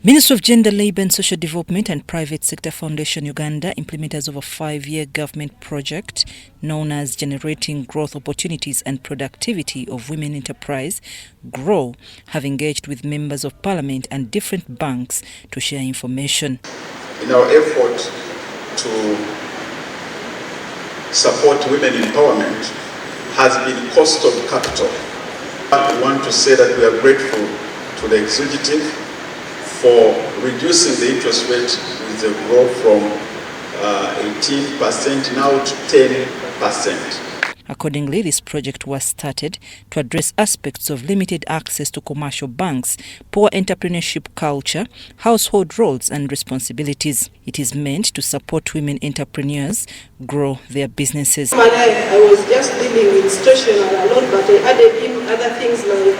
Ministry of Gender, Labour and Social Development and Private Sector Foundation Uganda, implementers of a 5-year government project known as Generating Growth Opportunities and Productivity of Women Enterprise, GROW, have engaged with members of parliament and different banks to share information. In our effort to support women empowerment has been cost of capital. I want to say that we are grateful to the executive for reducing the interest rate with the growth from 18% now to 10%. Accordingly, this project was started to address aspects of limited access to commercial banks, poor entrepreneurship culture, household roles and responsibilities. It is meant to support women entrepreneurs grow their businesses. I was just dealing with stationery alone, but I added in other things like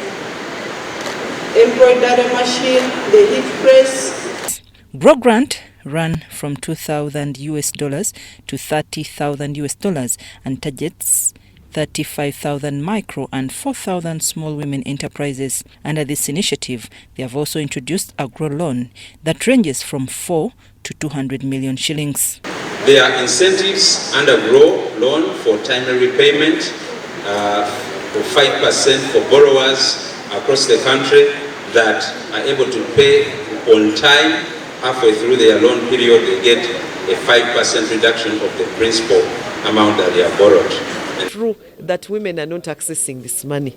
embroidery machine, the heat press. GROW grant ran from $2,000 to $30,000 and targets 35,000 micro and 4,000 small women enterprises. Under this initiative, they have also introduced a GROW loan that ranges from 4 to 200 million shillings. There are incentives under GROW loan for timely repayment, for 5% for borrowers across the country that are able to pay on time. Halfway through their loan period, they get a 5% reduction of the principal amount that they have borrowed. True that women are not accessing this money.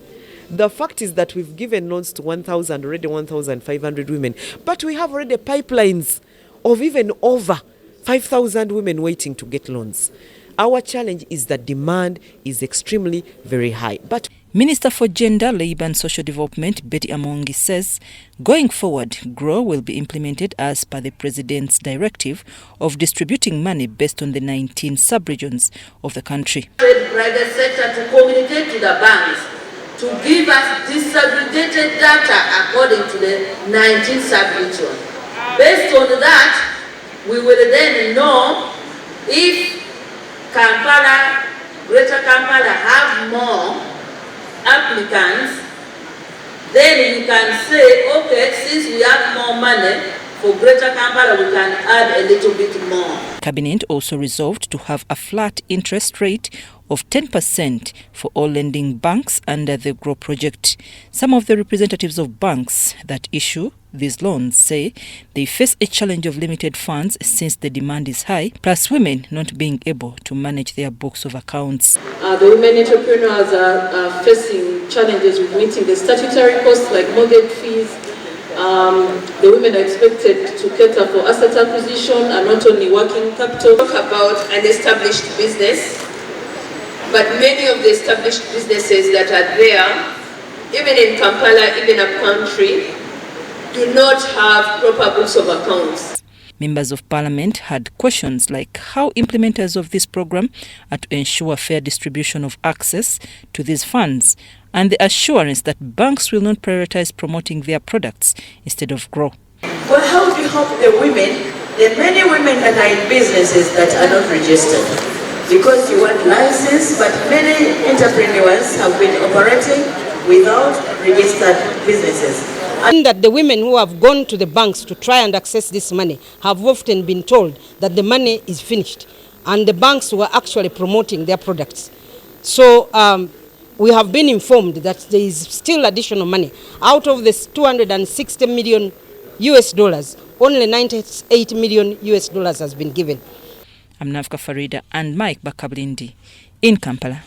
The fact is that we've given loans to 1,500 women, but we have already pipelines of even over 5,000 women waiting to get loans. Our challenge is that demand is extremely very high. But Minister for Gender, Labour and Social Development, Betty Amongi, says going forward, GROW will be implemented as per the President's directive of distributing money based on the 19 sub-regions of the country. The private sector to communicate to the banks to give us desegregated data according to the 19 sub-regions. Based on that, we will then know if Kampala, Greater Kampala have more applicants, then we can say, okay, since we have more money for Greater Kampala, we can add a little bit more. Cabinet also resolved to have a flat interest rate of 10% for all lending banks under the GROW project. Some of the representatives of banks that issue these loans say they face a challenge of limited funds since the demand is high, plus women not being able to manage their books of accounts. The women entrepreneurs are facing challenges with meeting the statutory costs like mortgage fees. The women are expected to cater for asset acquisition and not only working capital. Talk about an established business, but many of the established businesses that are there, even in Kampala, even up country, do not have proper books of accounts. Members of Parliament had questions like how implementers of this program are to ensure fair distribution of access to these funds and the assurance that banks will not prioritize promoting their products instead of GROW. Well, how do you help the women? There are many women that are in businesses that are not registered because you want license, but many entrepreneurs have been operating without registered businesses. And that the women who have gone to the banks to try and access this money have often been told that the money is finished and the banks were actually promoting their products. So we have been informed that there is still additional money. Out of this $260 million, only $98 million has been given. I'm Navka Farida and Mike Bakablindi in Kampala.